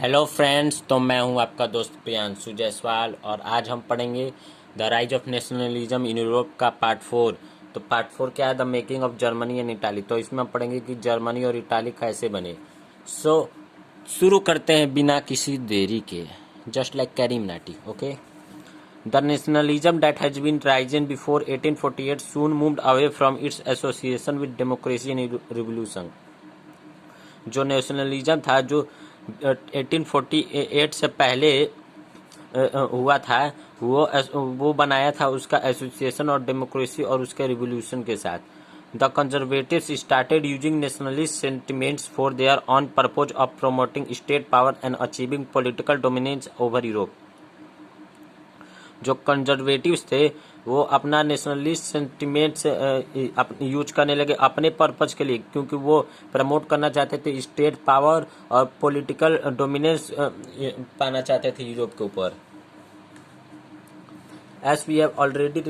Hello friends, तो मैं हूं आपका दोस्त प्रियांशु जायसवाल और आज हम पढ़ेंगे the rise of nationalism in Europe का पार्ट 4। तो पार्ट 4 क्या है? The making of Germany and Italy. तो इसमें हम पढ़ेंगे कि जर्मनी और इटाली कैसे बने। शुरू करते हैं बिना किसी देरी के, just like Carry Minati. Okay, the nationalism that has been risen before 1848 soon moved away from its association with democracy and revolution. जो नेशनलिज्म था, जो 1848 से पहले हुआ था, वो बनाया था उसका एसोसिएशन और डेमोक्रेसी और उसके रिवोल्यूशन के साथ। The conservatives started using nationalist sentiments for their on purpose of promoting state power and achieving political dominance over Europe. जो कंजर्वेटिव्स थे वो अपना नेशनलिस्ट सेंटिमेंट्स यूज करने लगे अपने पर्पज के लिए, क्योंकि वो प्रमोट करना चाहते थे स्टेट पावर और पॉलिटिकल डोमिनेंस पाना चाहते थे यूरोप के ऊपर। As we have already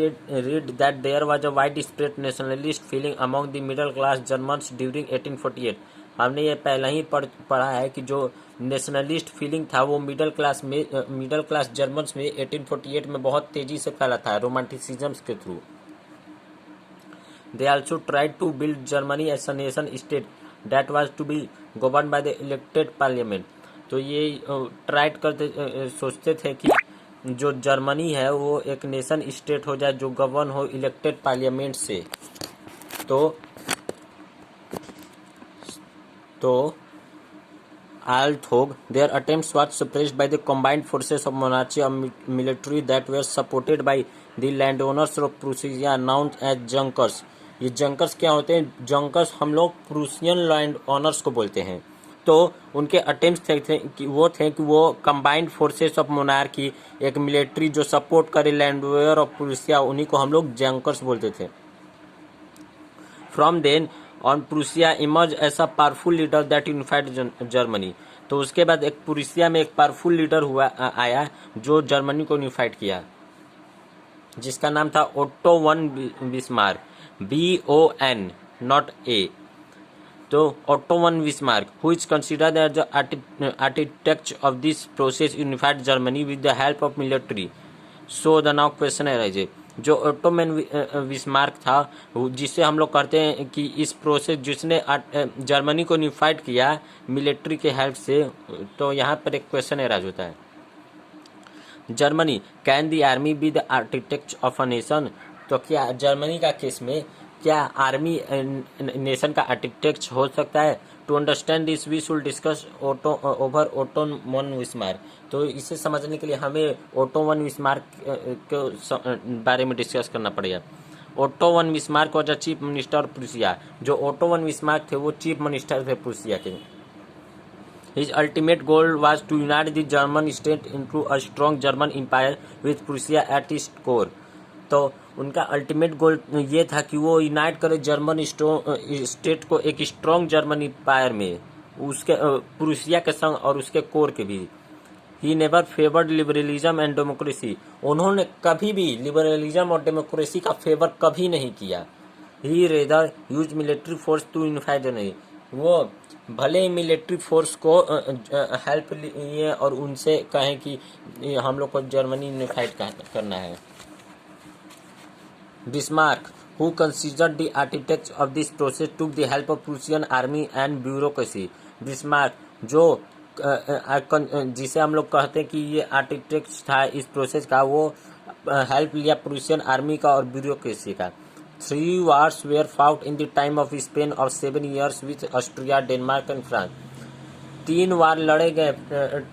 read that there was a widespread nationalist feeling among the middle class Germans during 1848। हमने ये पहले ही पढ़ा है कि जो नेशनलिस्ट फीलिंग था वो मिडिल क्लास जर्मन्स में 1848 में बहुत तेजी से फैला था रोमांटिसिज्म के through. They also tried to build Germany as a nation state that was to be governed by the elected parliament। तो ये ट्राई करते सोचते थे कि जो जर्मनी है वो एक नेशन स्टेट हो जाए जो गवर्न हो इलेक्टेड पार्लियामेंट से। तो although their attempts were suppressed by the combined forces of monarchy and military that were supported by the landowners of Prussia known as Junkers। ये जंकर्स क्या होते हैं? जंकर्स हम लोग प्रूसियन लैंड ऑनर्स को बोलते हैं। तो उनके अटेम्प्ट थे कि वो कंबाइंड फोर्सेस ऑफ मोनार्की, एक मिलिट्री जो सपोर्ट करे लैंडवेयर ऑफ प्रूसिया, उन्हीं को हम लोग जंकर्स बोलते थे। From then on Prussia emerge as a powerful leader that unified Germany. तो उसके बाद एक प्रूसिया में एक पावरफुल लीडर आया जो जर्मनी को यूनिफाइड किया, जिसका नाम था Otto von Bismarck, BON not A। तो Otto von Bismarck, who is considered as the architect of this process unified Germany with the help of military. So the now question arise, जो Otto von Bismarck था जिसे हम लोग कहते हैं कि इस प्रोसेस जिसने जर्मनी को यूनिफाइड किया मिलिट्री के हेल्प से। तो यहाँ पर एक क्वेश्चन अराइज होता है, Germany can the army be the architect of a nation. तो क्या जर्मनी का केस में क्या आर्मी नेशन का आर्किटेक्ट हो सकता है? To understand this we should discuss over Otto von Bismarck. तो इसे समझने के लिए हमें ओट्टो वन बिस्मार्क के बारे में डिस्कस करना पड़ेगा। Otto von Bismarck was a chief minister of Prussia. जो ओट्टो वन बिस्मार्क थे वो चीफ मिनिस्टर थे प्रूसिया के। His ultimate goal was to unite the German state into a strong German empire with Prussia at its core। तो उनका ultimate goal ये था कि वो यूनाइट करे जर्मन स्टेट को एक स्ट्रॉन्ग जर्मन एम्पायर में, उसके प्रूसिया के संग और उसके कोर के भी। He never favoured liberalism and democracy. उन्होंने कभी भी लिबरलिज्म और डेमोक्रेसी का फेवर कभी नहीं किया। He rather use military force to unify Germany. वो भले ही मिलिट्री फोर्स को हेल्प लिए और उनसे कहें कि हम लोग को जर्मनी यूनिफाइड करना है। Bismarck, who considered the architects of this process, took the help of Prussian army and bureaucracy। Bismarck जो जिसे हम लोग कहते हैं कि ये आर्किटेक्ट था इस प्रोसेस का, वो हेल्प लिया प्रूसियन आर्मी का और ब्यूरोक्रेसी का। 3 wars were fought in the time of Spain of 7 years with Austria, Denmark and France। 3 वार लड़े गए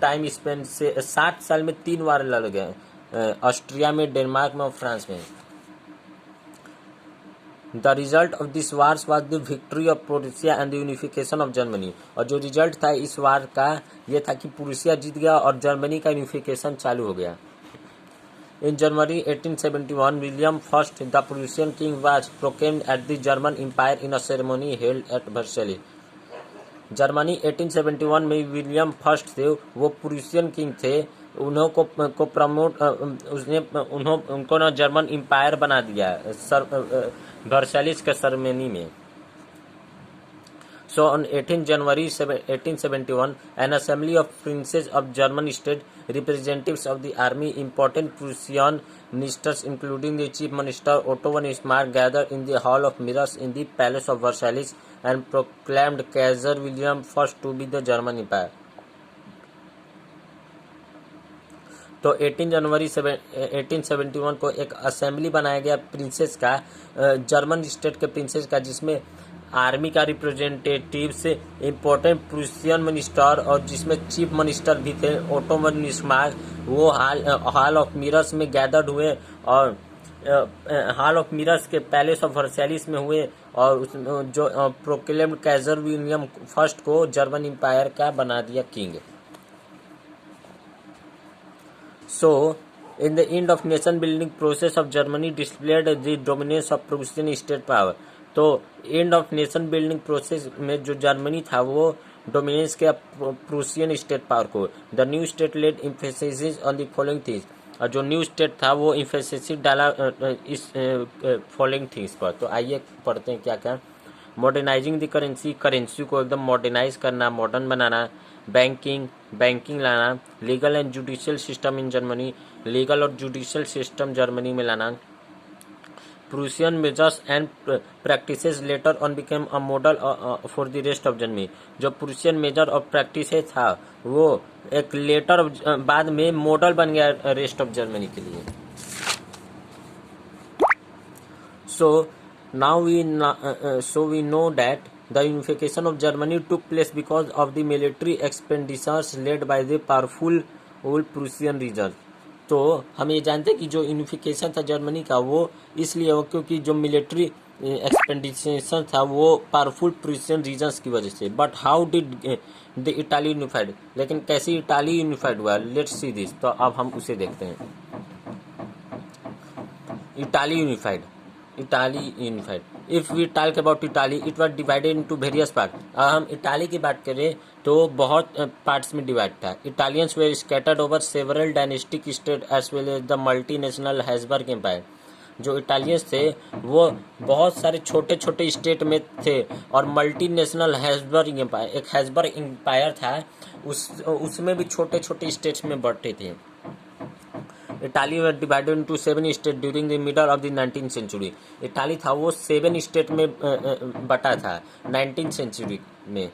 टाइम स्पेन से, 7 साल में 3 वार लड़ गए ऑस्ट्रिया में, डेनमार्क में और फ्रांस में। The result of this wars was the victory of Prussia and the unification of Germany. और जो रिजल्ट था इस वार का ये था कि प्रूसिया जीत गया और जर्मनी का यूनिफिकेशन चालू हो गया। In January 1871 William first the Prussian king was proclaimed at the German empire in a ceremony held at Versailles. Germany 1871 में विलियम फर्स्ट थे, वो प्रूसियन किंग थे, को प्रमोट उनको ना जर्मन एम्पायर बना दिया वर्साइलिस के सेरेमनी में। So on 18 January 1871, an assembly of princes of German state, representatives of the army, important Prussian ministers including the chief minister Otto von Bismarck, gathered in the hall of mirrors in the palace of Versailles and proclaimed Kaiser William I to be the German Empire. तो 18 जनवरी 1871 को एक assembly बनाया गया princess का, German state के princess का, जिसमें army का रिप्रेजेंटेटिव्स, इम्पोर्टेंट प्रूसियन मिनिस्टर और जिसमें चीफ मिनिस्टर भी थे ओटो वन बिस्मार्क, वो हॉल ऑफ मिरर्स में गैदर्ड हुए और हॉल ऑफ मिरर्स के पैलेस ऑफ वर्सैलिस में हुए और जो प्रोक्लेम्ड काइजर विलियम फर्स्ट को जर्मन एम्पायर का बना दिया king. So, in the end of nation building process of Germany displayed the dominance of Prussian state power. तो end of nation building process में जो जर्मनी था वो डोमिनेंस किया प्रूसियन स्टेट पावर को. The new state lead emphasis on the following things. और जो new state था वो एम्फेसिस डाला इस फॉलोइंग थिंग्स पर. तो आइए पढ़ते हैं क्या क्या. मॉडर्नाइजिंग द करेंसी, करेंसी को एकदम मॉडर्नाइज करना, मॉडर्न बनाना. बैंकिंग लाना. Legal and judicial system in Germany, legal और जुडिशियल सिस्टम जर्मनी में लाना. Prussian measures and practices later on became a model for the rest of Germany. जो Prussian major और practices था वो एक लेटर बाद में मॉडल बन गया रेस्ट ऑफ जर्मनी के लिए. सो now we know that the unification of Germany took place because of the military expenditures led by the powerful Prussian region. तो हम ये जानते हैं कि जो यूनिफिकेशन था जर्मनी का वो इसलिए हो क्योंकि जो मिलिट्री एक्सपेंडिशन था वो पावरफुल प्रूसियन रीजन्स की वजह से. But how did the Italy unified, लेकिन कैसे इटाली यूनिफाइड हुआ, लेट्स सी दिस. तो अब हम उसे देखते हैं. Italy unified. If we talk about Italy, it was divided into various part. हम इटाली की बात करें तो बहुत पार्ट्स में डिवाइड था. Italians were scattered over several dynastic state as well as the multinational Habsburg empire. जो इटालियंस थे वो बहुत सारे छोटे छोटे स्टेट में थे और मल्टीनेशनल हैसबर्ग एम्पायर, एक हैसबर्ग एम्पायर था, उसमें भी छोटे छोटे स्टेट्स में बंटे थे. Italy was divided into 7 states during the middle of the 19th century. Italy था वो 7 स्टेट में बटा था 19th सेंचुरी में.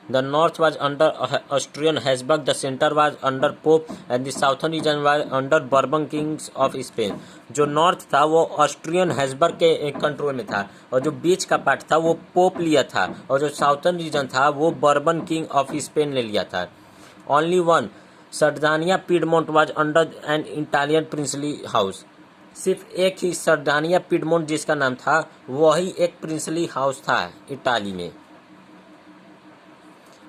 The north was under Austrian Habsburg, the center was under Pope and the southern region was under Bourbon kings of Spain. जो north था वो Austrian Habsburg के कंट्रोल में था और जो बीच का पार्ट था वो पोप लिया था और जो साउथर्न रीजन था वो बर्बन किंग ऑफ स्पेन ने लिया था. Only one Sardinia Piedmont was under an Italian princely house. सिर्फ एक ही सर्दानिया पीडमोंट जिसका नाम था वही एक प्रिंसली हाउस था इटाली में.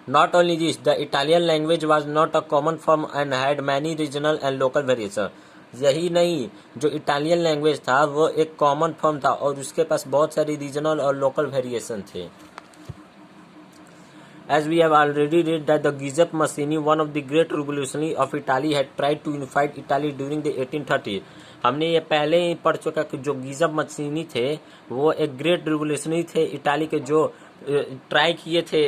Not only this, the Italian language was not a common form and had many regional and local variation. यही नहीं, जो इटालियन लैंग्वेज था वो एक कॉमन फॉर्म था और उसके पास बहुत सारी रीजनल और लोकल वेरिएशन थे. As we have already read that the Giuseppe Mazzini, one of the great revolutionaries of Italy, had tried to unify Italy during the 1830s. हमने ये पहले ही पढ़ चुका कि जो गिज़ेप मस्सीनी थे वो एक ग्रेट रिवोल्यूशनरी थे इटाली के, जो ट्राई किए थे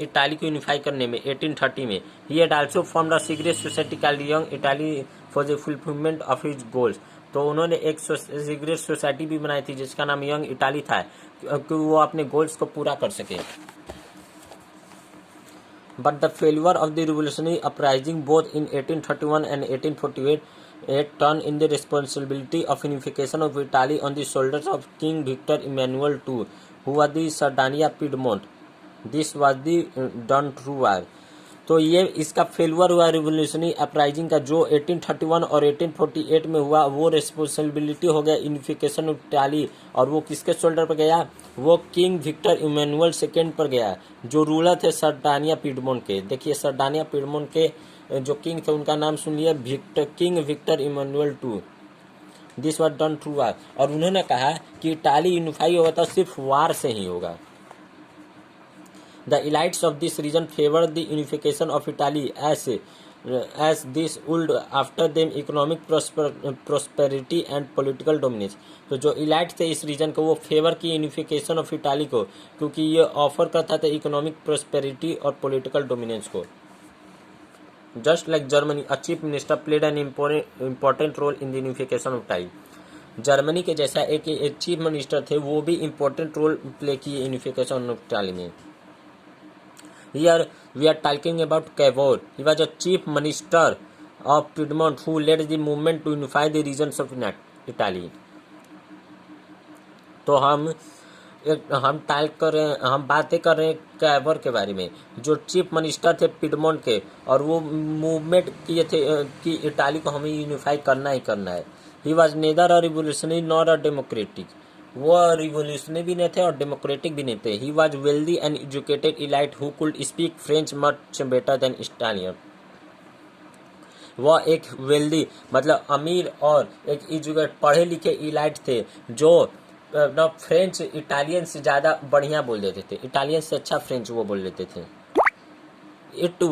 इटाली को यूनिफाई करने में 1830 में. He had also formed a secret society called Young Italy for the fulfillment of his goals. तो उन्होंने एक सीक्रेट सोसाइटी भी बनाई थी जिसका नाम यंग इटाली था कि वो अपने गोल्स को पूरा कर सके. But the failure of the revolutionary uprising both in 1831 and 1848 turned in the responsibility of unification of Italy on the shoulders of King Victor Emmanuel II, who was the Sardinia Piedmont. This was the done true war. तो ये इसका failure हुआ revolutionary uprising का जो 1831 और 1848 में हुआ. वो रिस्पॉन्सिबिलिटी हो गया यूनिफिकेशन ऑफ इटाली और वो किसके शोल्डर पर गया, वो किंग विक्टर इमैनुअल सेकेंड पर गया जो रूलर थे सर्डानिया पीडमोंट के. देखिए सर्डानिया पीडमोंट के जो किंग थे उनका नाम सुनिए, king Victor Emmanuel II. This was done through war. और उन्होंने कहा कि इटाली यूनिफाई होगा तो सिर्फ वार से ही होगा. The elites of this region favour the unification of Italy as this would after them economic prosperity and political dominance। तो जो इलाइट थे इस रीजन को वो फेवर की यूनिफिकेशन ऑफ इटाली को, क्योंकि ये ऑफर करता था इकोनॉमिक प्रोस्पेरिटी और पॉलिटिकल डोमिनेंस को। Just like Germany, a chief minister played an important role in the unification of Italy. Germany के जैसा एक चीफ मिनिस्टर थे, वो भी इम्पोर्टेंट रोल प्ले किए यूनिफिकेशन ऑफ इटाली में। Here we are talking about Cavour. He was a chief minister of Piedmont who led the movement to unify the regions of Italy. तो हम बातें कर रहे हैं कैवर के बारे में, जो चीफ मिनिस्टर थे पिडमोंट के, और वो मूवमेंट किए थे कि इटाली को हमें यूनिफाई करना ही करना है। He was neither a revolutionary nor a democratic. वो रिवोल्यूशनरी भी नहीं थे और डेमोक्रेटिक भी नहीं थे। He was wealthy and educated elite who could speak French much better than Italian. वह एक वेल्दी मतलब अमीर और एक एजुकेटेड पढ़े लिखे इलाइट थे जो फ्रेंच इटालियन से ज़्यादा बढ़िया बोल देते थे, इटालियन से अच्छा फ्रेंच वो बोल लेते थे। It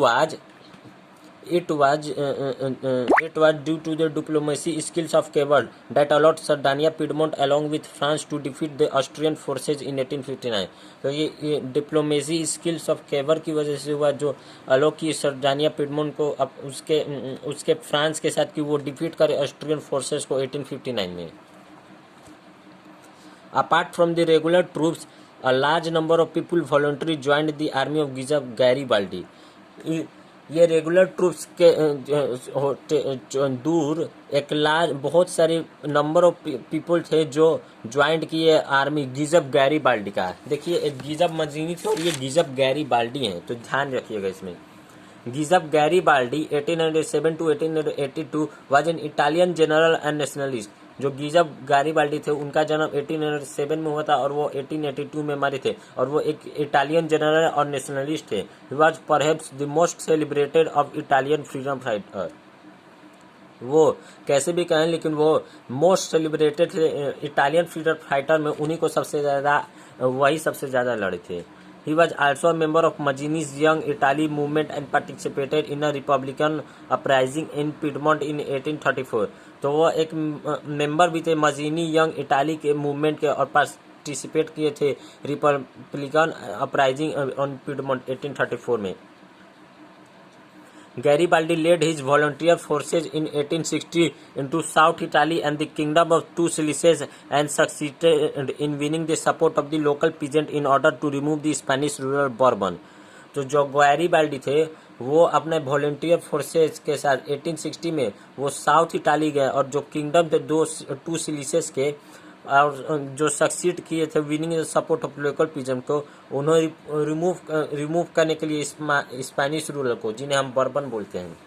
was due to the diplomacy skills of Cavour that allowed Sardinia Piedmont along with France to defeat the Austrian forces in 1859। तो ये डिप्लोमेसी स्किल्स ऑफ केवर की वजह से हुआ, जो अलो की सर्दानिया पिडमोंट को अब उसके फ्रांस के साथ कि वो डिफीट करे ऑस्ट्रियन फोर्सेस को 1859 में। Apart from the regular troops, a large number of people voluntarily joined the army of Giuseppe Garibaldi। ये रेगुलर ट्रूप्स के दूर एक बहुत सारे नंबर ऑफ पीपल थे जो ज्वाइन किए आर्मी गिज़प गैरीबाल्डी का। देखिए गिज़प मजीनी थे और ये गिज़प गैरीबाल्डी हैं, तो ध्यान रखिएगा इसमें। Giuseppe Garibaldi 1807 to 1882 was an Italian general and nationalist. जो गिज़प गैरीबाल्डी थे उनका जन्म 1807 में हुआ था और वो 1882 में मरे थे, और वो एक इटालियन जनरल और नेशनलिस्ट थे। He was perhaps the most celebrated of Italian freedom fighter. वो कैसे भी कहें लेकिन वो मोस्ट सेलिब्रेटेड थे इटालियन फ्रीडम फाइटर में, उन्हीं को वही सबसे ज़्यादा लड़े थे। He was also a member of Mazzini's Young Italy movement and participated in a Republican uprising in Piedmont in 1834। तो वो एक मेंबर भी थे मजीनी यंग इटाली के मूवमेंट के और पार्टिसिपेट किए थे रिपब्लिकन अपराइजिंग ऑन पिडमोंट 1834 में। Garibaldi led his volunteer forces in 1860 into South Italy and the Kingdom of Two Sicilies and succeeded in winning the support of the local peasant in order to remove the Spanish ruler Bourbon। तो जो Garibaldi थे वो अपने volunteer forces के साथ 1860 में वो south Italy गए, और जो किंगडम थे टू सिलिसेस के, और जो सक्सीड किए थे winning the support of local pigeon को, उन्होंने रिमूव करने के लिए स्पेनिश रूलर को, जिन्हें हम बर्बन बोलते हैं।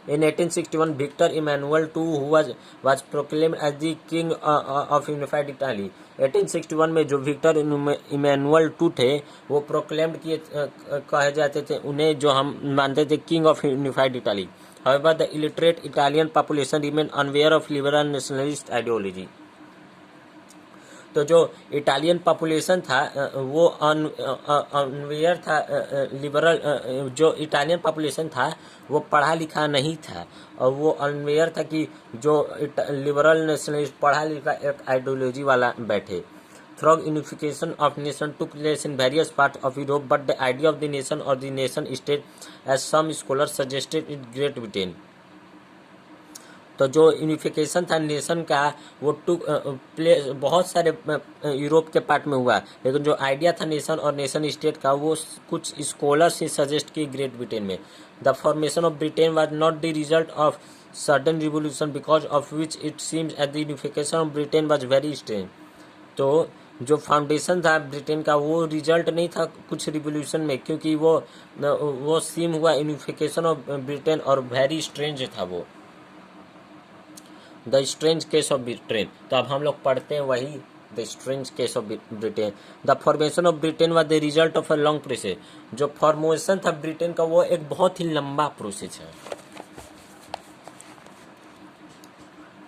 In 1861, Victor Emmanuel II, who was proclaimed as the king of unified Italy। 1861 में जो विक्टर इमैनुअल II थे वो प्रोक्लेम्ड कहे जाते थे, उन्हें जो हम मानते थे king of unified Italy. However, the illiterate Italian population remained unaware of liberal nationalist ideology। तो जो इटालियन पॉपुलेशन था वो अनवेयर था लिबरल, जो इटालियन पॉपुलेशन था वो पढ़ा लिखा नहीं था, और वो अनवेयर था कि जो लिबरल नेशनलिस्ट पढ़ा लिखा एक आइडियोलॉजी वाला बैठे। Through unification of nation took place in various parts of Europe, but the idea of the nation or the nation state, as some scholars suggested, in Great Britain। तो जो unification था nation का वो place बहुत सारे Europe के part में हुआ, लेकिन जो आइडिया था नेशन और नेशन स्टेट का वो कुछ स्कॉलर्स ही सजेस्ट किए ग्रेट ब्रिटेन में। The formation of Britain was not the result of sudden revolution because of which it seems at the unification of Britain was very strange. तो जो foundation था Britain का वो रिजल्ट नहीं था कुछ रिवोल्यूशन में, क्योंकि वो सीम हुआ यूनिफिकेशन ऑफ ब्रिटेन और वेरी स्ट्रेंज था वो, the strange case of Britain. तो अब हम लोग पढ़ते हैं वही the strange case of Britain. The formation of Britain was the result of a long process. जो फॉर्मेशन था ब्रिटेन का वो एक बहुत ही लंबा प्रोसेस है।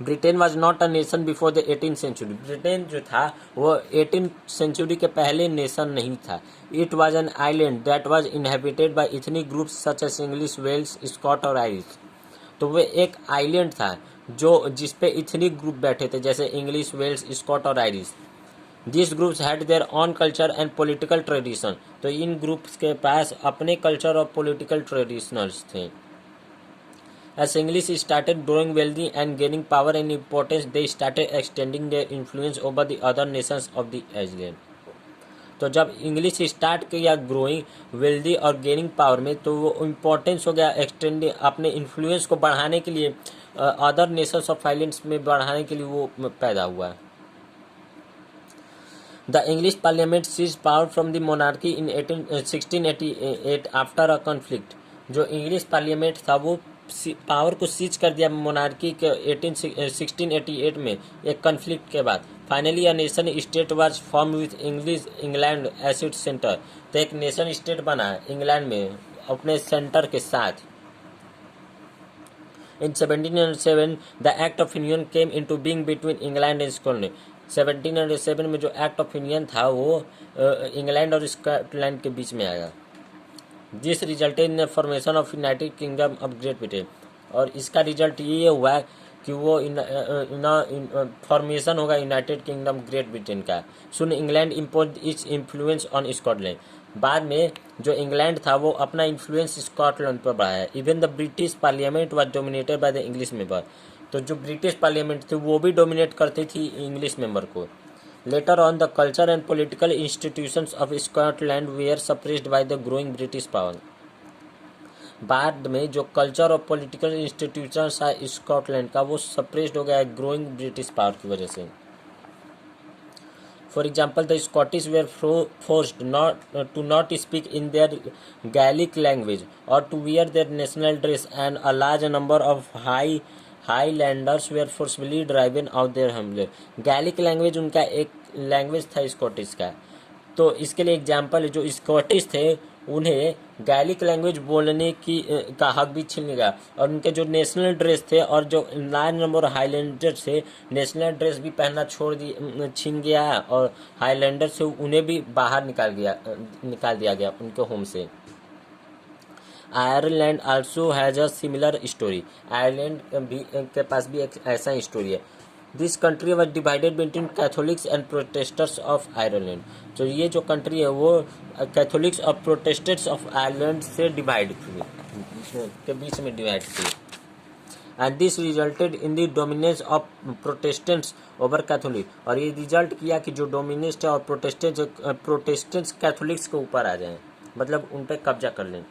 Britain was not a nation before the 18th century. Britain जो था वो 18th सेंचुरी के पहले नेशन नहीं था। It was an island that was inhabited by ethnic groups such as English, Welsh, Scot और आयरिश। तो वो एक आइलैंड था जो जिसपे इथनिक ग्रुप बैठे थे, जैसे इंग्लिश, वेल्स, स्कॉट और Irish. This groups had there on culture and political tradition. तो इन ग्रुप्स के पास अपने कल्चर और पॉलिटिकल ट्रेडिशनल्स थे। As English started growing wealthy and gaining power and importance, they started extending their influence over the other nations of the island. तो जब English start किया growing wealthy और gaining power में, तो वो importance हो गया एक्सटेंड अपने इन्फ्लुएंस को बढ़ाने के लिए, अदर नेशंस ऑफ आइलैंड्स में बढ़ाने के लिए वो पैदा हुआ। The English parliament seize power from the monarchy in 1688 after a conflict. जो इंग्लिश पार्लियामेंट था वो पावर को सीज कर दिया मोनार्की के 1688 में एक कॉन्फ्लिक्ट के बाद। Finally a nation state was form with England as its centre. तो एक नेशन स्टेट बना इंग्लैंड में अपने सेंटर के साथ। इन 1707 the act of union came into being between England and Scotland. 1707 में जो एक्ट ऑफ यूनियन था वो इंग्लैंड और स्कॉटलैंड के बीच में आया। This resulted in the formation of United kingdom of great Britain. और इसका रिजल्ट ये हुआ कि वो फॉर्मेशन होगा यूनाइटेड किंगडम ग्रेट ब्रिटेन का। Soon England impose its influence on Scotland. बाद में जो इंग्लैंड था वो अपना इन्फ्लुएंस स्कॉटलैंड पर बढ़ाया। Even the British parliament was dominated by the English member. तो जो ब्रिटिश पार्लियामेंट थी वो भी डोमिनेट करती थी इंग्लिश मेंबर को। Later on, the culture and political institutions of Scotland were suppressed by the growing British power. बाद में जो कल्चर और पॉलिटिकल इंस्टीट्यूशंस है स्कॉटलैंड का वो सप्रेस्ड हो गया है ग्रोइंग ब्रिटिश पावर की वजह से। For example the Scottish were forced to not speak in their Gaelic language और to wear their national dress and a large number of Highlanders were forcefully driven out their homeland. Gaelic language उनका एक language था Scottish का। तो इसके लिए example जो Scottish थे उन्हें गैलिक लैंग्वेज बोलने की का हक भी छीन गया। और उनके जो नेशनल ड्रेस थे और जो लार्ज नंबर हाईलैंडर थे नेशनल ड्रेस भी पहनना छीन गया। और हाईलैंडर से उन्हें भी बाहर निकाल दिया गया उनके होम से। Ireland also has a similar story. Ireland के पास भी एक ऐसा स्टोरी है। This country was divided between Catholics and Protestants of Ireland. तो ये जो कंट्री है वो कैथोलिक्स और प्रोटेस्टेंट्स ऑफ आयरलैंड से डिवाइड थी, के बीच में डिवाइड थी। And this resulted in the dominance of Protestants over Catholic. और ये रिजल्ट किया कि जो डोमिनेंस है और प्रोटेस्टेंट्स कैथोलिक्स के ऊपर आ जाएं, मतलब उन पर कब्जा कर लें।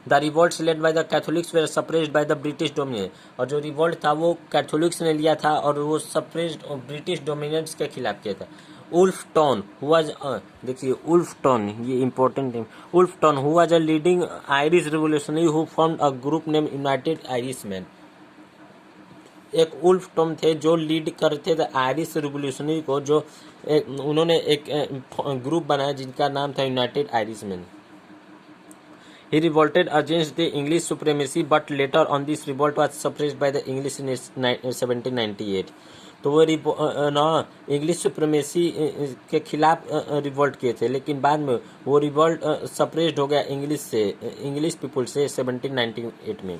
The revolts led by the Catholics were suppressed by the British dominance. और जो रिवोल्ट था वो कैथोलिक्स ने लिया था और वो सप्रेस्ड ब्रिटिश डोमिनेंस के खिलाफ किया था। उल्फ टॉन हुआज, देखिए उल्फ टॉन, ये इंपॉर्टेंट है। Wolfe Tone who was a leading Irish revolutionary who formed a group name United Irishman. एक उल्फ टॉन थे जो लीड करते थे आयरिश रिवोल्यूशनरी को, जो उन्होंने एक ग्रुप बनाया जिनका नाम था United Irishman. He revolted against the English supremacy, but later on this revolt was suppressed by the English in 1798. तो वो इंग्लिश सुप्रीमेसी के खिलाफ रिवोल्ट किए थे, लेकिन बाद में वो रिवोल्ट सप्रेस्ड हो गया इंग्लिश पीपुल से 1798 में।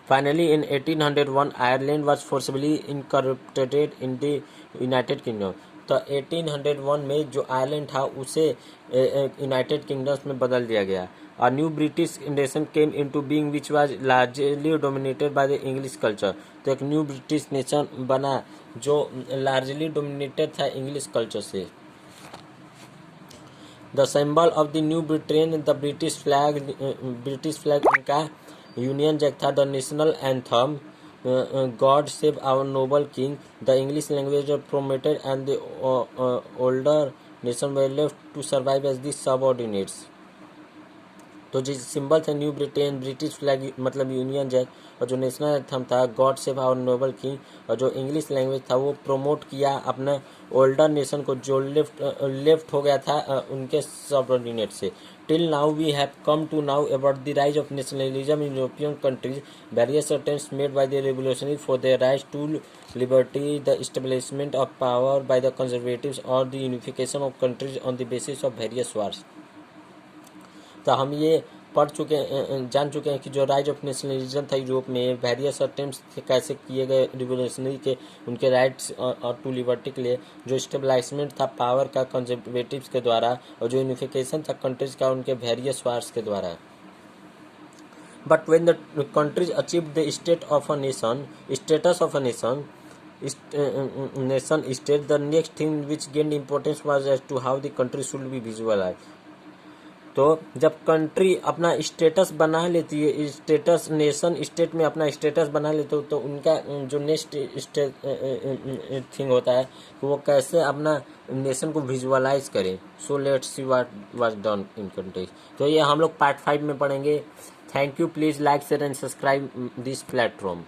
Finally in 1801 Ireland was forcibly incorporated in the United kingdom. तो 1801 में जो आयरलैंड था उसे यूनाइटेड किंगडम्स में बदल दिया गया। A new British nation came into being which was largely dominated by the English culture. तो एक न्यू ब्रिटिश नेशन बना जो लार्जली डोमिनेटेड था इंग्लिश कल्चर से। The symbol of the new Britain the British flag उनका union Jack था। The national anthem God save our noble king. The English language was promoted and the older nation were left to survive as the subordinates. तो जो symbol था new Britain, British flag मतलब Union Jack, और जो national anthem था God save our noble king, और जो English language था वो प्रमोट किया अपना ओल्डर नेशन को जो लेफ्ट हो गया था उनके सबऑर्डिनेट से, Till now, we have come to know about the rise of nationalism in European countries, various attempts made by the revolutionaries for their rise to liberty, the establishment of power by the conservatives, or the unification of countries on the basis of various wars. तो हम ये जान चुके हैं कि जो rise of nationalism था Europe में, वेरियस अटेम्प्ट्स कैसे किए गए रिवोल्यूशनरी के उनके राइट्स और टू लिबर्टी के लिए, जो स्टेबलाइजमेंट था पावर का कंजर्वेटिव्स के द्वारा, और जो यूनिफिकेशन था कंट्रीज का उनके वेरियस वार्स के द्वारा. But when the countries achieve the status of a nation state, the next thing which gained importance was as to how the country should be visualize. तो जब कंट्री अपना status बना लेती है, स्टेटस नेशन स्टेट में अपना status बना लेते हो, तो उनका जो नेक्स्ट थिंग होता है वो कैसे अपना नेशन को विजुअलाइज करें. So let's see what was done in countries. तो ये हम लोग पार्ट 5 में पढ़ेंगे. Thank you. Please like share and subscribe this platform.